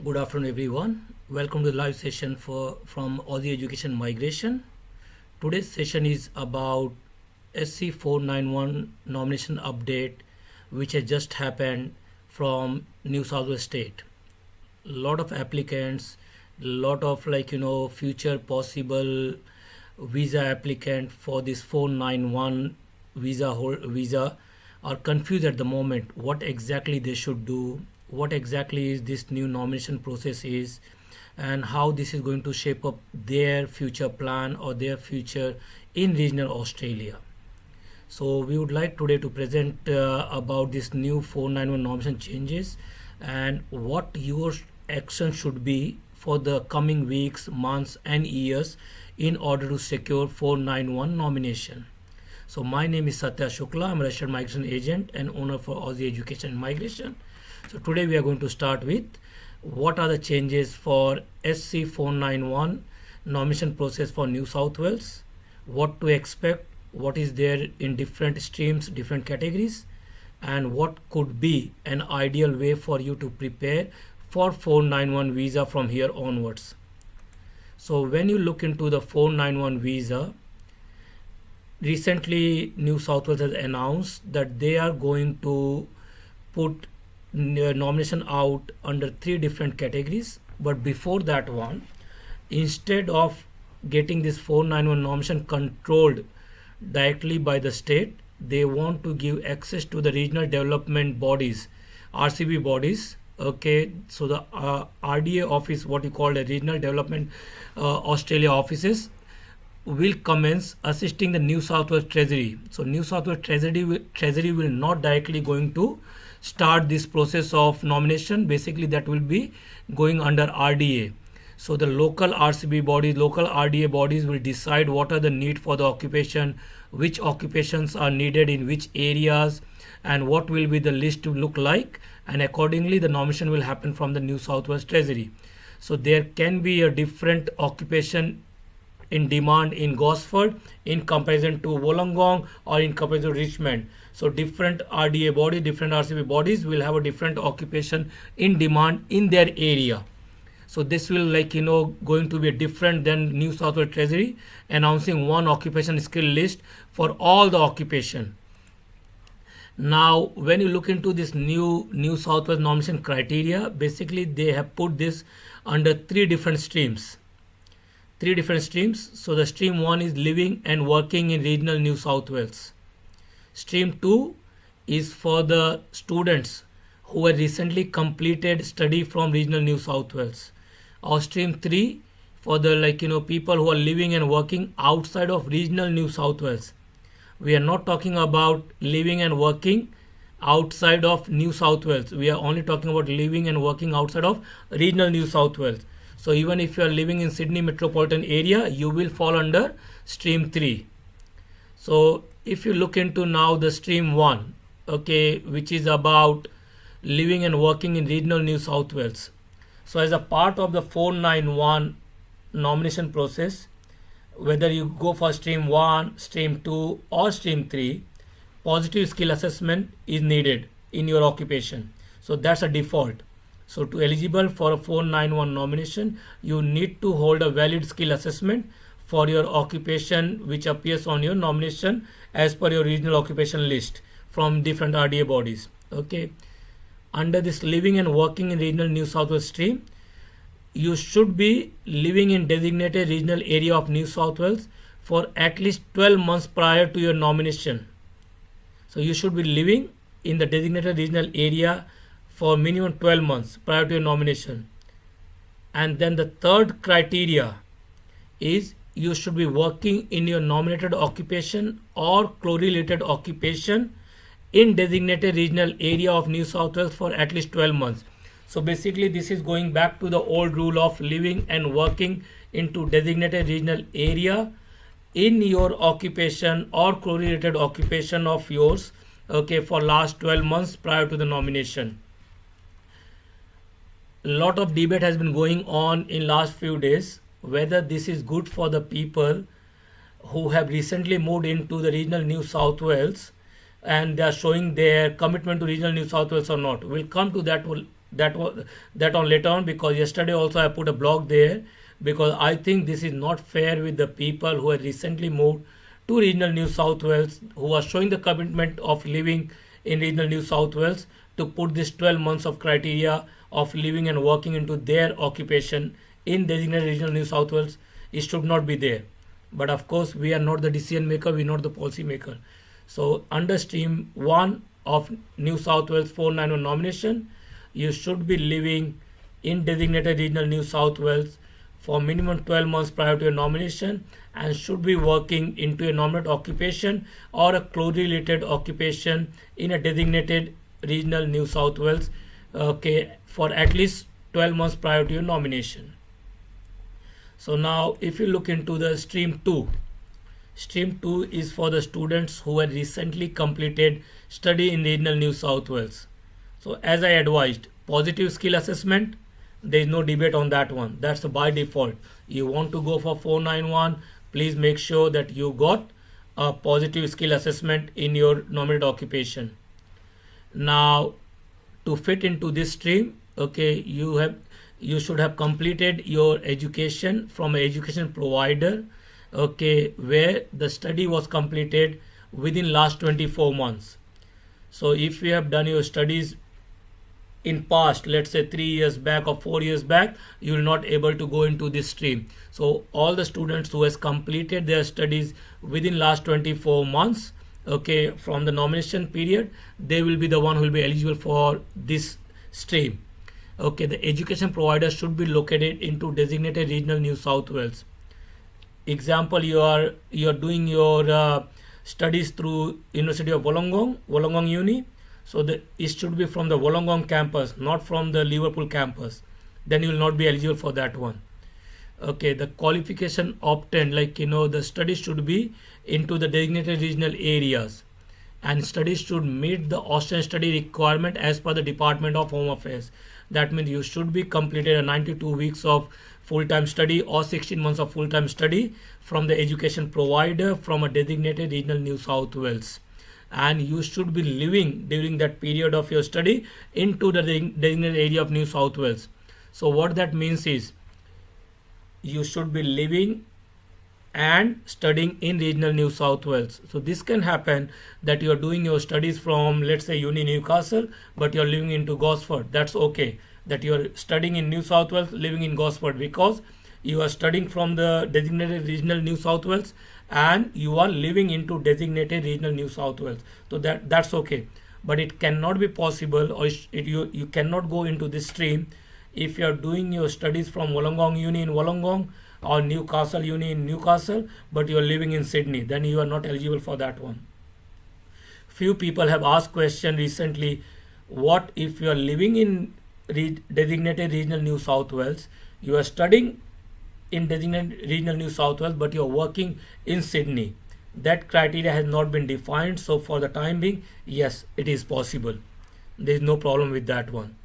Good afternoon, everyone. Welcome to the live session from Aussie Education Migration. Today's session is about SC 491 nomination update, which has just happened from New South Wales State. Lot of applicants, lot of future possible visa applicant for this 491 visa are confused at the moment what exactly they should do, what exactly is this new nomination process is, and how this is going to shape up their future plan or their future in regional Australia. So we would like today to present about this new 491 nomination changes and what your action should be for the coming weeks, months and years in order to secure 491 nomination. So my name is Satya Shukla. I'm a registered migration agent and owner for Aussie Education and Migration. So today we are going to start with what are the changes for SC 491 nomination process for New South Wales, what to expect, what is there in different streams, different categories, and what could be an ideal way for you to prepare for 491 visa from here onwards. So when you look into the 491 visa, recently New South Wales has announced that they are going to put nomination out under 3 different categories. But before that one, instead of getting this 491 nomination controlled directly by the state, they want to give access to the regional development bodies, RCB bodies. Okay, so the RDA office, what you call the regional development Australia offices, will commence assisting the New South Wales Treasury. So New South Wales Treasury will not directly going to start this process of nomination. Basically that will be going under RDA. So the local RCB bodies, local RDA bodies will decide what are the need for the occupation, which occupations are needed in which areas, and what will be the list to look like, and accordingly the nomination will happen from the New South Wales Treasury. So there can be a different occupation in demand in Gosford in comparison to Wollongong or in comparison to Richmond. So different RDA bodies, different RCB bodies will have a different occupation in demand in their area. So this will going to be different than New South Wales Treasury announcing one occupation skill list for all the occupation. Now when you look into this New South Wales nomination criteria, basically they have put this under 3 different streams. So the stream 1 is living and working in regional New South Wales. Stream 2 is for the students who have recently completed study from regional New South Wales. Or stream 3 for the people who are living and working outside of regional New South Wales. We are not talking about living and working outside of New South Wales. We are only talking about living and working outside of regional New South Wales. So even if you are living in Sydney metropolitan area, you will fall under stream 3. So if you look into now the stream 1, okay, which is about living and working in regional New South Wales. So as a part of the 491 nomination process, whether you go for stream 1, stream 2 or stream 3, positive skill assessment is needed in your occupation. So that's a default. So to eligible for a 491 nomination, you need to hold a valid skill assessment for your occupation which appears on your nomination as per your regional occupation list from different RDA bodies. Okay. Under this living and working in regional New South Wales stream, you should be living in designated regional area of New South Wales for at least 12 months prior to your nomination. So you should be living in the designated regional area for minimum 12 months prior to your nomination. And then the third criteria is you should be working in your nominated occupation or correlated occupation in designated regional area of New South Wales for at least 12 months. So basically this is going back to the old rule of living and working into designated regional area in your occupation or correlated occupation of yours, okay, for last 12 months prior to the nomination. Lot of debate has been going on in last few days whether this is good for the people who have recently moved into the regional New South Wales and they are showing their commitment to regional New South Wales or not. We'll come to that that on later on, because yesterday also I put a blog there, because I think this is not fair with the people who have recently moved to regional New South Wales, who are showing the commitment of living in regional New South Wales, to put this 12 months of criteria of living and working into their occupation in designated regional New South Wales. It should not be there. But of course, we are not the decision maker, we are not the policy maker. So under stream 1 of New South Wales 491 nomination, you should be living in designated regional New South Wales for minimum 12 months prior to your nomination, and should be working into a nominated occupation or a closely related occupation in a designated regional New South Wales, okay, for at least 12 months prior to your nomination. So now if you look into the stream 2, stream 2 is for the students who had recently completed study in regional New South Wales. So as I advised, positive skill assessment, there is no debate on that one. That's by default. You want to go for 491, please make sure that you got a positive skill assessment in your nominated occupation. Now to fit into this stream, okay, you should have completed your education from an education provider, okay, where the study was completed within last 24 months. So if you have done your studies in past, let's say 3 years back or 4 years back, you will not able to go into this stream. So all the students who has completed their studies within last 24 months, okay, from the nomination period, they will be the one who will be eligible for this stream. Okay, the education provider should be located into designated regional New South Wales. Example, you are doing your studies through University of Wollongong Uni. So it should be from the Wollongong campus, not from the Liverpool campus. Then you will not be eligible for that one. Okay, the qualification obtained, like the studies should be into the designated regional areas, and studies should meet the Australian study requirement as per the Department of Home Affairs. That means you should be completed a 92 weeks of full-time study or 16 months of full-time study from the education provider from a designated regional New South Wales, and you should be living during that period of your study into the designated area of New South Wales. So what that means is, you should be living and studying in regional New South Wales. So this can happen that you are doing your studies from, let's say, Uni Newcastle, but you are living into Gosford. That's okay, that you are studying in New South Wales, living in Gosford, because you are studying from the designated regional New South Wales and you are living into designated regional New South Wales. So that's okay. But it cannot be possible, or you cannot go into this stream if you are doing your studies from Wollongong Uni in Wollongong or Newcastle Uni in Newcastle, but you are living in Sydney. Then you are not eligible for that one. Few people have asked question recently, what if you are living in designated regional New South Wales, you are studying in designated regional New South Wales, but you are working in Sydney? That criteria has not been defined. So for the time being, yes, it is possible. There is no problem with that one.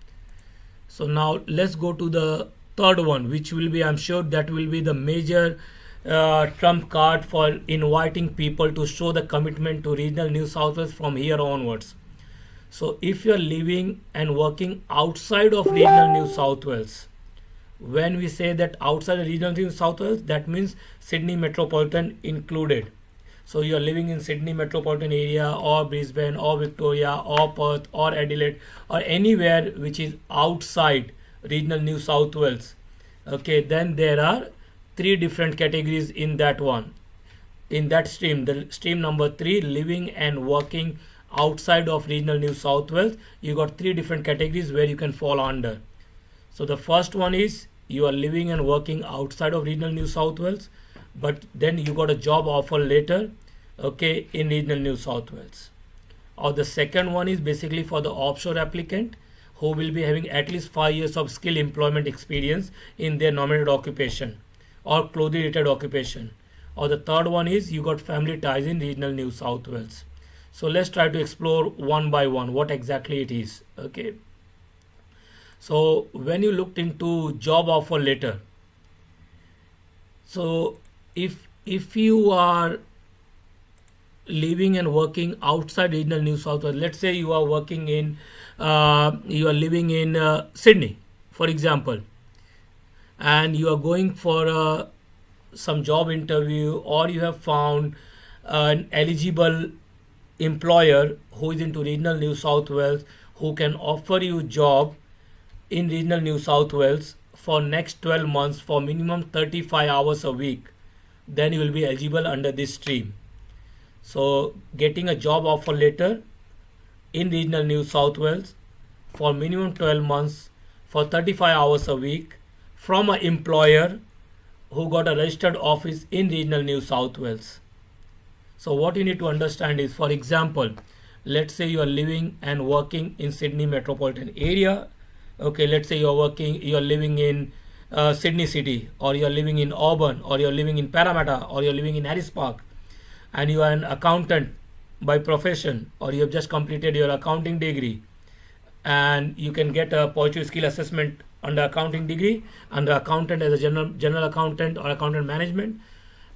So now let's go to the third one, which will be, I'm sure that will be the major trump card for inviting people to show the commitment to regional New South Wales from here onwards. So if you're living and working outside of regional New South Wales, when we say that outside the regional New South Wales, that means Sydney metropolitan included. So you're living in Sydney metropolitan area or Brisbane or Victoria or Perth or Adelaide or anywhere which is outside regional New South Wales. Okay, then there are 3 different categories in that one. In that stream, the stream number 3, living and working outside of regional New South Wales, you got 3 different categories where you can fall under. So the first one is you are living and working outside of regional New South Wales, but then you got a job offer later, okay, in regional New South Wales. Or the second one is basically for the offshore applicant who will be having at least 5 years of skill employment experience in their nominated occupation or closely related occupation. Or the third one is you got family ties in regional New South Wales. So let's try to explore one by one what exactly it is. Okay. So when you looked into job offer letter, so if you are living and working outside regional New South Wales, let's say you are working in you are living in Sydney, for example, and you are going for some job interview, or you have found an eligible employer who is into regional New South Wales, who can offer you job in regional New South Wales for next 12 months for minimum 35 hours a week, then you will be eligible under this stream. So getting a job offer letter in regional New South Wales for minimum 12 months for 35 hours a week from an employer who got a registered office in regional New South Wales. So what you need to understand is, for example, let's say you are living and working in Sydney metropolitan area. Okay, let's say you're living in Sydney city, or you're living in Auburn, or you're living in Parramatta, or you're living in Harris Park, and you are an accountant by profession, or you have just completed your accounting degree, and you can get a positive skill assessment under accounting degree, under accountant as a general accountant or accountant management,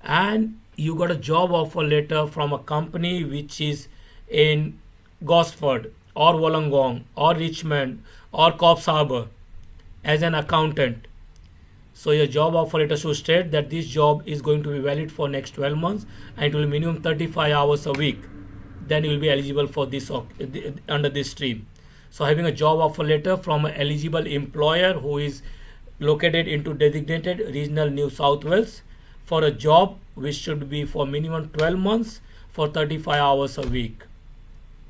and you got a job offer letter from a company which is in Gosford or Wollongong or Richmond or Coffs Harbour as an accountant. So your job offer letter should state that this job is going to be valid for next 12 months and it will be minimum 35 hours a week. Then you will be eligible for this under this stream. So having a job offer letter from an eligible employer who is located into designated regional New South Wales for a job which should be for minimum 12 months for 35 hours a week.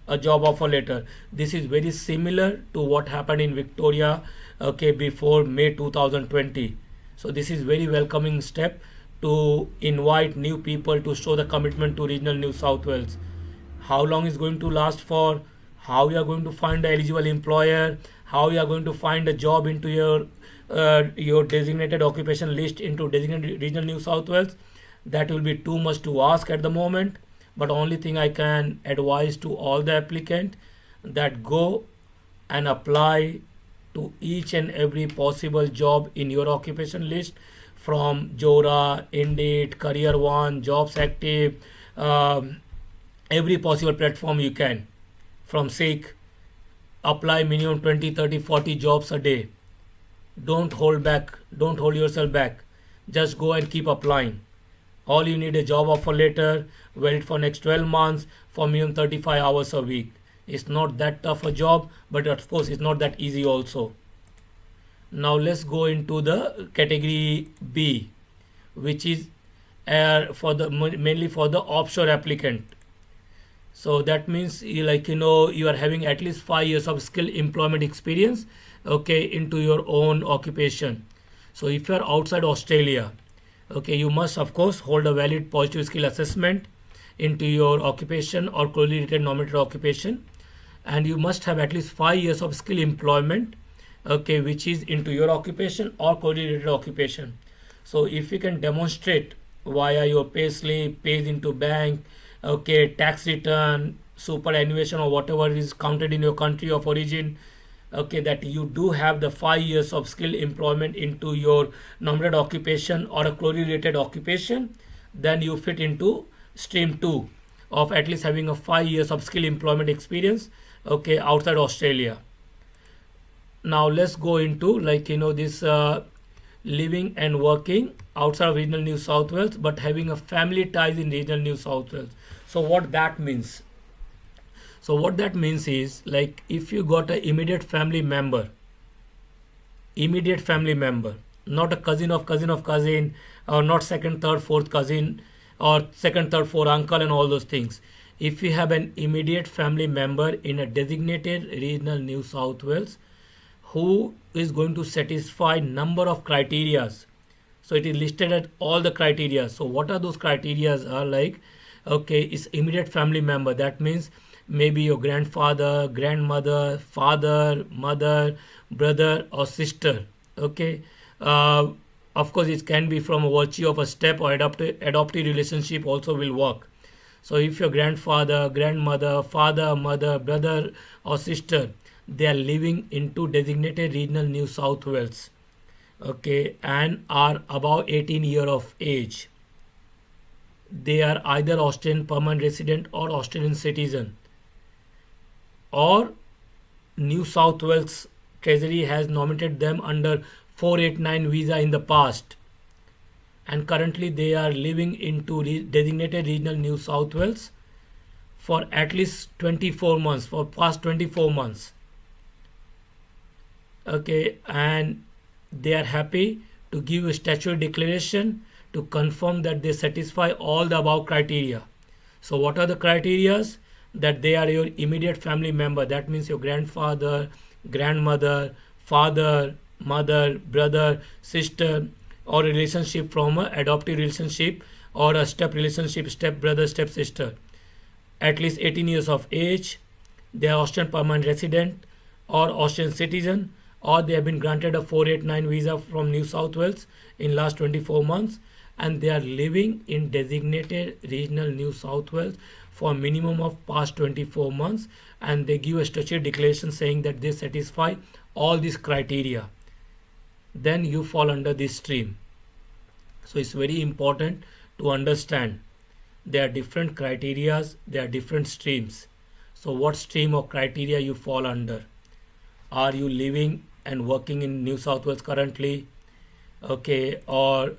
A job offer letter. This is very similar to what happened in Victoria, okay, before May 2020. So this is very welcoming step to invite new people to show the commitment to regional New South Wales. How long is going to last for? How you are going to find the eligible employer? How you are going to find a job into your designated occupation list into designated regional New South Wales? That will be too much to ask at the moment. But only thing I can advise to all the applicant, that go and apply to each and every possible job in your occupation list, from Jora, Indeed, Career One, Jobs Active, every possible platform you can. From Seek, apply minimum 20, 30, 40 jobs a day. Don't hold back. Don't hold yourself back. Just go and keep applying. All you need a job offer letter, valid for next 12 months for minimum 35 hours a week. It's not that tough a job, but of course it's not that easy also. Now let's go into the category B, which is mainly for the offshore applicant. So that means you are having at least 5 years of skill employment experience, okay, into your own occupation. So if you are outside Australia, okay, you must of course hold a valid positive skill assessment into your occupation or closely related nominated occupation, and you must have at least 5 years of skill employment, okay, which is into your occupation or closely related occupation. So if you can demonstrate via your pay slip, pays into bank, okay, tax return, superannuation or whatever is counted in your country of origin, okay, that you do have the 5 years of skill employment into your nominated occupation or a closely related occupation, then you fit into stream 2 of at least having a 5 years of skill employment experience, okay, outside Australia. Now let's go into this living and working outside of regional New South Wales but having a family ties in regional New South Wales. So what that means? So what that means is, like, if you got an immediate family member, not a cousin of cousin, or not second, third, fourth cousin, or second, third, fourth uncle and all those things. If you have an immediate family member in a designated regional New South Wales who is going to satisfy number of criterias. So it is listed at all the criteria. So what are those criterias are like? Okay, it's immediate family member. That means maybe your grandfather, grandmother, father, mother, brother or sister. Okay. Of course, it can be from a virtue of a step or adoptive relationship also will work. So if your grandfather, grandmother, father, mother, brother or sister, they are living into designated regional New South Wales, okay, and are above 18 years of age, they are either Australian permanent resident or Australian citizen, or New South Wales Treasury has nominated them under 489 visa in the past, and currently they are living into designated regional New South Wales for at least 24 months, for past 24 months. Okay, and they are happy to give a statutory declaration to confirm that they satisfy all the above criteria. So what are the criterias? That they are your immediate family member. That means your grandfather, grandmother, father, mother, brother, sister, or relationship from a adoptive relationship or a step relationship, step brother, step sister. At least 18 years of age. They are Austrian permanent resident or Austrian citizen, or they have been granted a 489 visa from New South Wales in last 24 months, and they are living in designated regional New South Wales for a minimum of past 24 months, and they give a statutory declaration saying that they satisfy all these criteria. Then you fall under this stream. So it's very important to understand there are different criterias, there are different streams. So what stream or criteria you fall under? Are you living and working in New South Wales currently? Okay, or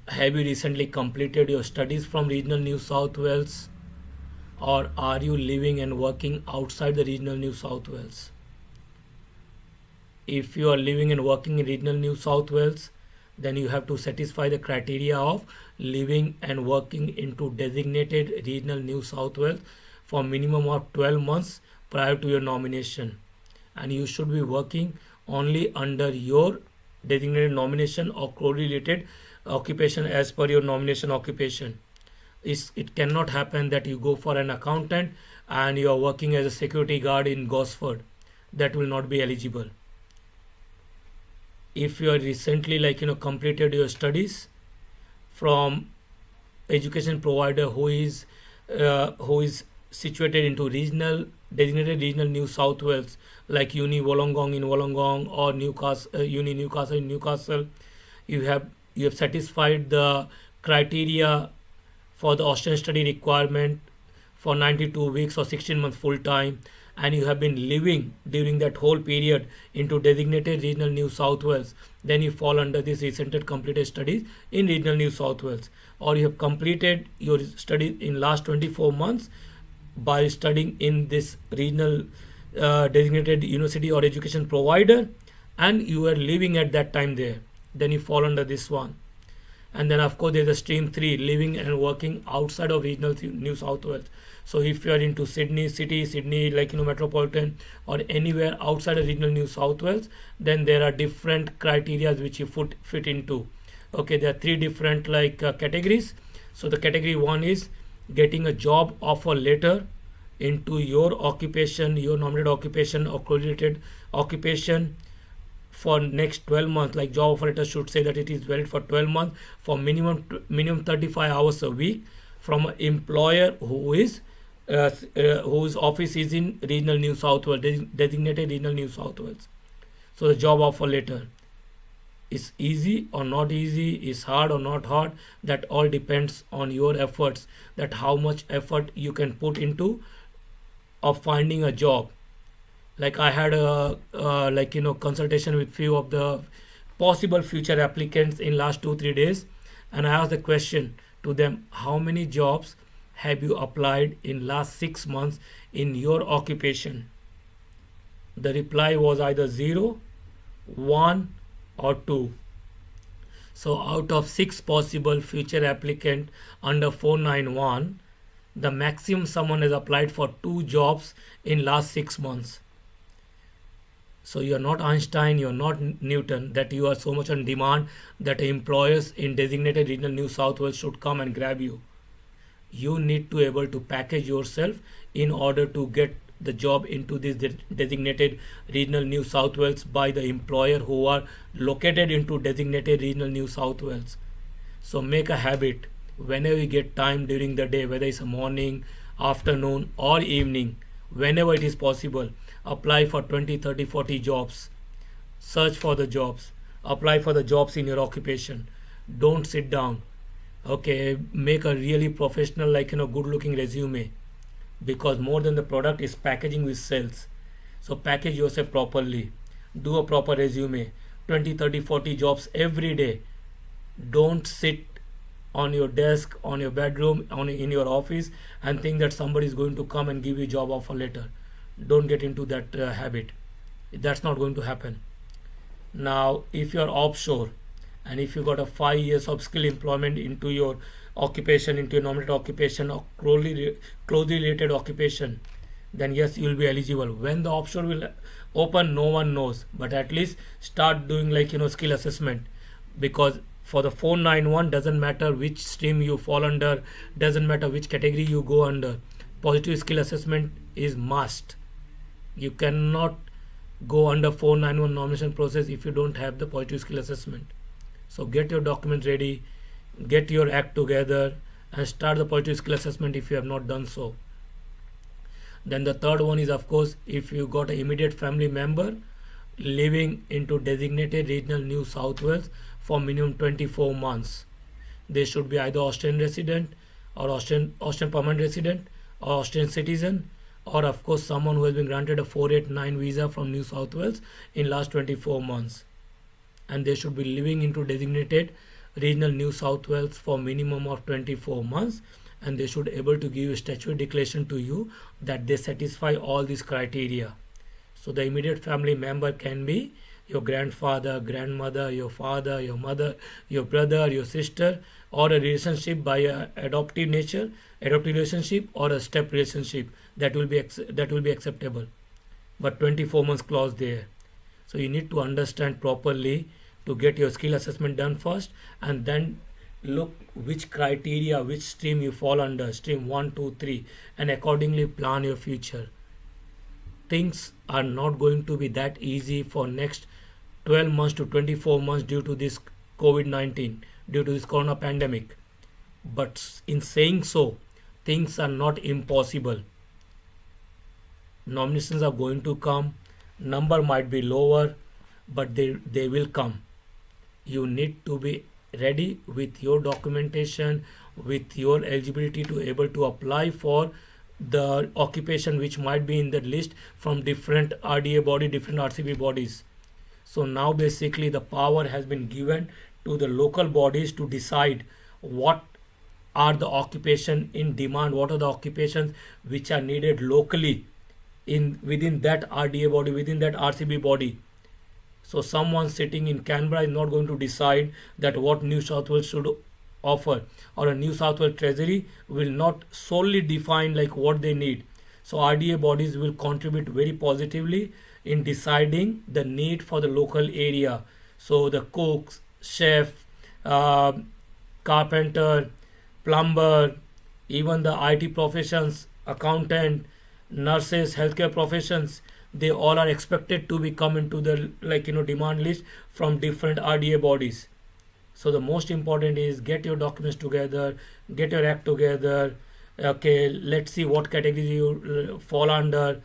have you recently completed your studies from regional New South Wales, or are you living and working outside the regional New South Wales? If you are living and working in regional New South Wales, then you have to satisfy the criteria of living and working into designated regional New South Wales for minimum of 12 months prior to your nomination, and you should be working only under your designated nomination or correlated occupation as per your nomination occupation. It cannot happen that you go for an accountant and you are working as a security guard in Gosford. That will not be eligible. If you are recently completed your studies from education provider who is situated into designated regional New South Wales, like Uni Wollongong in Wollongong or Uni Newcastle in Newcastle, you have satisfied the criteria for the Austrian study requirement for 92 weeks or 16 months full time, and you have been living during that whole period into designated regional New South Wales, then you fall under this recently completed studies in regional New South Wales. Or you have completed your studies in last 24 months by studying in this regional designated university or education provider, and you are living at that time there, then you fall under this one. And then of course there's a stream 3, living and working outside of regional New South Wales. So if you are into Sydney city, Sydney metropolitan, or anywhere outside of regional New South Wales, then there are different criteria which you fit into. Okay, there are 3 different categories. So the category 1 is getting a job offer letter into your occupation, your nominated occupation or correlated occupation for next 12 months. Like job offer letter should say that it is valid for 12 months for minimum 35 hours a week from an employer whose office is in regional New South Wales, designated regional New South Wales. So the job offer letter is easy or not easy, is hard or not hard, that all depends on your efforts, that how much effort you can put into of finding a job. Like I had a consultation with few of the possible future applicants in last 2-3 days, and I asked the question to them, how many jobs have you applied in last 6 months in your occupation? The reply was either 0, 1 or 2. So out of 6 possible future applicant under 491, the maximum someone has applied for 2 jobs in last 6 months. So you are not Einstein, you are not Newton, that you are so much on demand that employers in designated regional New South Wales should come and grab you. You need to able to package yourself in order to get the job into this designated regional New South Wales by the employer who are located into designated regional New South Wales. So make a habit, whenever you get time during the day, whether it's a morning, afternoon or evening, whenever it is possible, apply for 20, 30, 40 jobs. Search for the jobs. Apply for the jobs in your occupation. Don't sit down. Okay, make a really professional, good looking resume, because more than the product is packaging with sales. So package yourself properly, do a proper resume, 20, 30, 40 jobs every day. Don't sit on your desk, on your bedroom, in your office and think that somebody is going to come and give you job offer later. Don't get into that habit. That's not going to happen. Now if you are offshore and if you got a 5 years of skill employment into your occupation, into your nominated occupation or closely related occupation, then yes, you will be eligible. When the offshore will open, no one knows, but at least start doing skill assessment, because for the 491 doesn't matter which stream you fall under, doesn't matter which category you go under, positive skill assessment is must. You cannot go under 491 nomination process if you don't have the positive skill assessment. So get your documents ready, get your act together and start the positive skill assessment if you have not done so. Then the third one is, of course, if you got an immediate family member living into designated regional New South Wales for minimum 24 months. They should be either Australian resident or Australian permanent resident or Australian citizen, or of course someone who has been granted a 489 visa from New South Wales in last 24 months. And they should be living into designated regional New South Wales for minimum of 24 months, and they should able to give a statutory declaration to you that they satisfy all these criteria. So the immediate family member can be your grandfather, grandmother, your father, your mother, your brother, your sister, or a relationship by a adoptive nature, adoptive relationship or a step relationship, that will be acceptable. But 24 months clause there. So you need to understand properly to get your skill assessment done first, and then look which criteria, which stream you fall under, stream 1, 2, 3, and accordingly plan your future. Things are not going to be that easy for next 12 months to 24 months due to this COVID-19, due to this corona pandemic. But in saying so, things are not impossible. Nominations are going to come, number might be lower, but they will come. You need to be ready with your documentation, with your eligibility to able to apply for the occupation which might be in the list from different RDA body, different RCB bodies. So now basically the power has been given to the local bodies to decide what are the occupation in demand, what are the occupations which are needed locally within that RDA body, within that RCB body. So someone sitting in Canberra is not going to decide that what New South Wales should offer, or a New South Wales Treasury will not solely define what they need. So RDA bodies will contribute very positively in deciding the need for the local area. So the cooks, chef, carpenter, plumber, even the IT professions, accountant, nurses, healthcare professions, they all are expected to be come into the demand list from different RDA bodies. So the most important is get your documents together, get your act together. Okay, let's see what category you fall under.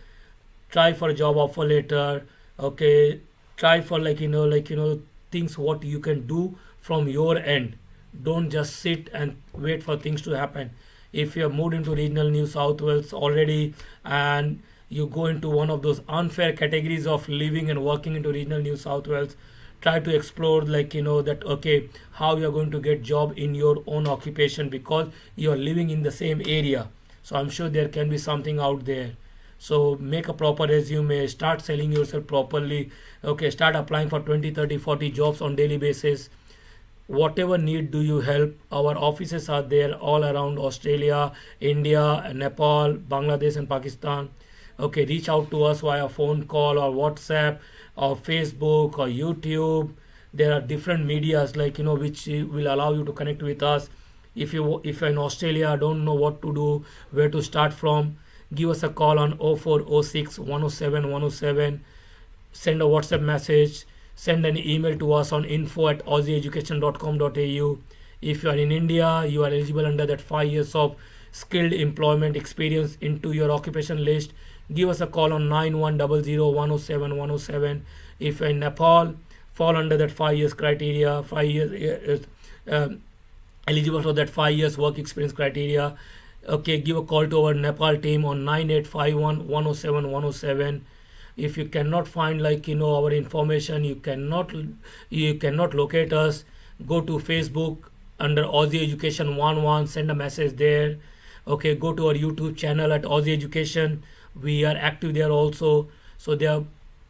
Try for a job offer letter. Okay, try for things what you can do from your end. Don't just sit and wait for things to happen. If you have moved into regional New South Wales already and you go into one of those unfair categories of living and working into regional New South Wales, try to explore that okay, how you are going to get job in your own occupation because you are living in the same area. So I'm sure there can be something out there. So make a proper resume, start selling yourself properly. Okay, start applying for 20, 30, 40 jobs on daily basis. Whatever need do you help, our offices are there all around Australia, India, Nepal, Bangladesh and Pakistan. Okay, reach out to us via phone call or WhatsApp or Facebook or YouTube. There are different medias which will allow you to connect with us. If you're in Australia, don't know what to do, where to start from, give us a call on 0406 107 107. Send a WhatsApp message, send an email to us on info@aussieeducation.com.au. If you are in India, you are eligible under that 5 years of skilled employment experience into your occupation list. Give us a call on 9100 107 107. If you're in Nepal, fall under that 5 years criteria, 5 years eligible for that 5 years work experience criteria. Okay, give a call to our Nepal team on 9851 107 107. If you cannot find our information, you cannot locate us, go to Facebook under Aussie Education 11, send a message there. Okay, go to our YouTube channel at Aussie Education. We are active there also. So there are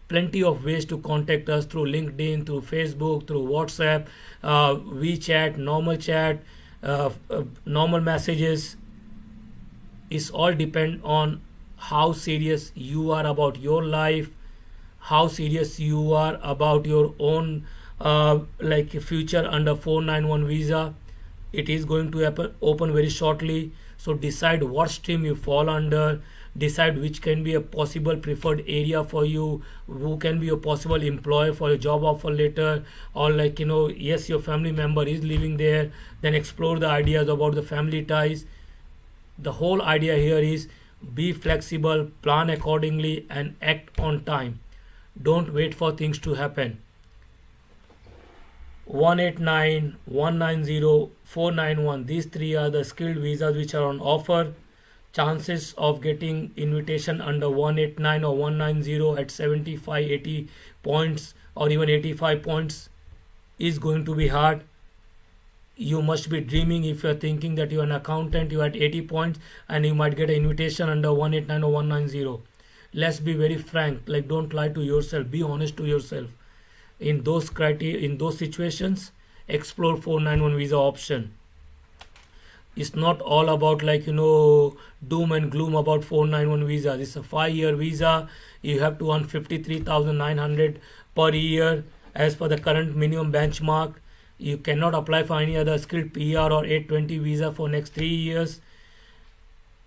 plenty of ways to contact us through LinkedIn, through Facebook, through WhatsApp, WeChat, normal chat, normal messages. It's all depend on how serious you are about your life, how serious you are about your own future under 491 visa. It is going to open very shortly. So decide what stream you fall under, decide which can be a possible preferred area for you, who can be a possible employer for a job offer later, or yes, your family member is living there. Then explore the ideas about the family ties. The whole idea here is be flexible, plan accordingly, and act on time. Don't wait for things to happen. 189, 190, 491, these three are the skilled visas which are on offer. Chances of getting invitation under 189 or 190 at 75, 80 points or even 85 points is going to be hard. You must be dreaming if you are thinking that you are an accountant, you are at 80 points and you might get an invitation under 189 or 190. Let's be very frank, don't lie to yourself, be honest to yourself. In those situations, explore 491 visa option. It's not all about doom and gloom about 491 visa. It's a 5-year visa. You have to earn 53,900 per year as per the current minimum benchmark. You cannot apply for any other skilled PR or 820 visa for next 3 years.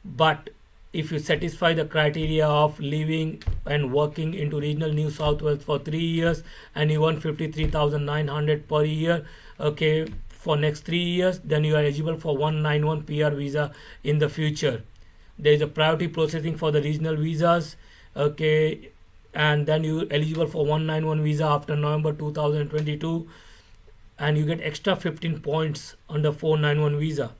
But if you satisfy the criteria of living and working into regional New South Wales for 3 years and you earn 53,900 per year, okay, for next 3 years, then you are eligible for 191 PR visa in the future. There is a priority processing for the regional visas, okay, and then you eligible for 191 visa after November 2022, and you get extra 15 points under 491 visa.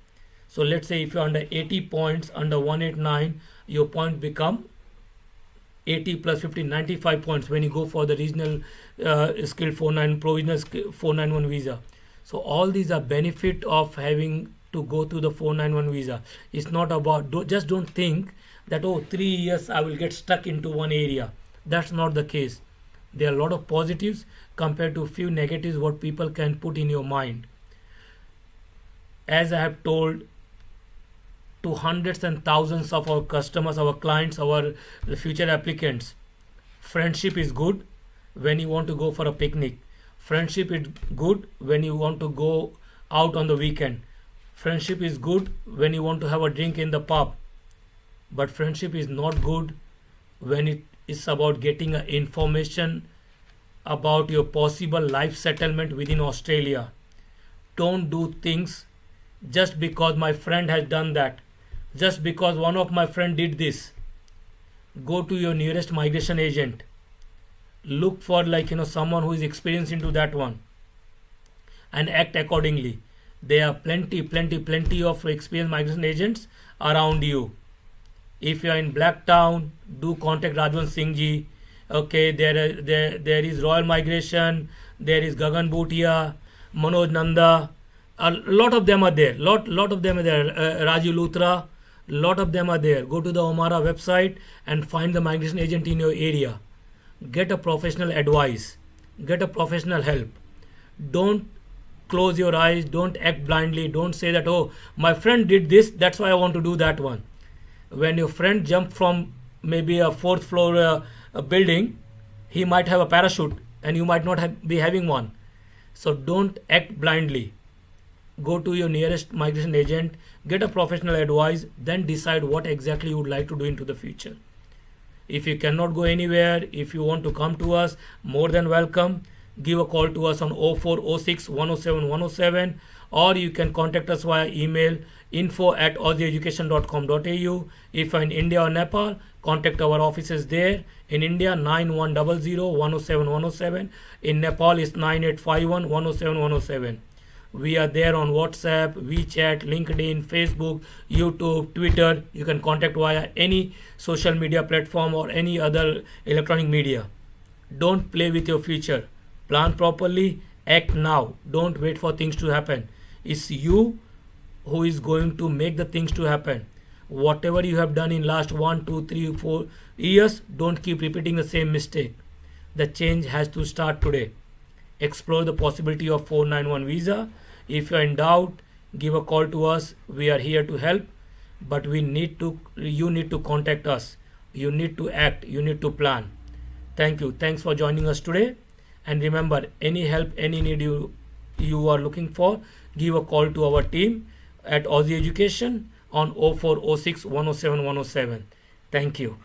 So let's say if you're under 80 points under 189, your point become 80 plus 15, 95 points when you go for the regional skilled 49 provisional 491 visa. So all these are benefit of having to go to the 491 visa. It's not about, just don't think that 3 years I will get stuck into one area. That's not the case. There are a lot of positives compared to few negatives what people can put in your mind. As I have told to hundreds and thousands of our customers, our clients, our future applicants, friendship is good when you want to go for a picnic. Friendship is good when you want to go out on the weekend. Friendship is good when you want to have a drink in the pub. But friendship is not good when it is about getting information about your possible life settlement within Australia. Don't do things just because my friend has done that, just because one of my friend did this. Go to your nearest migration agent. Look for someone who is experienced into that one and act accordingly. There are plenty of experienced migration agents around you. If you are in Blacktown, do contact Rajwan Singh ji. Okay, there is Royal Migration, there is Gagan Bhutia, Manoj Nanda. A lot of them are there. Lot of them are there. Raju Luthra. Lot of them are there. Go to the Omara website and find the migration agent in your area. Get a professional advice. Get a professional help. Don't close your eyes. Don't act blindly. Don't say that, my friend did this, that's why I want to do that one. When your friend jumped from maybe a 4th floor building, he might have a parachute and you might not be having one. So don't act blindly. Go to your nearest migration agent, get a professional advice, then decide what exactly you would like to do into the future. If you cannot go anywhere, if you want to come to us, more than welcome. Give a call to us on 0406 107 107, or you can contact us via email info@aussieeducation.com.au. If you're in India or Nepal, contact our offices there. In India, 9100 107 107. In Nepal, it's 9851 107 107. We are there on WhatsApp, WeChat, LinkedIn, Facebook, YouTube, Twitter. You can contact via any social media platform or any other electronic media. Don't play with your future. Plan properly, act now. Don't wait for things to happen. It's you who is going to make the things to happen. Whatever you have done in last 1, 2, 3, 4 years, don't keep repeating the same mistake. The change has to start today. Explore the possibility of 491 visa. If you are in doubt, give a call to us. We are here to help, but you need to contact us. You need to act, you need to plan. Thank you. Thanks for joining us today. And remember, any help, any need you are looking for, give a call to our team at Aussie Education on 0406 107 107. Thank you.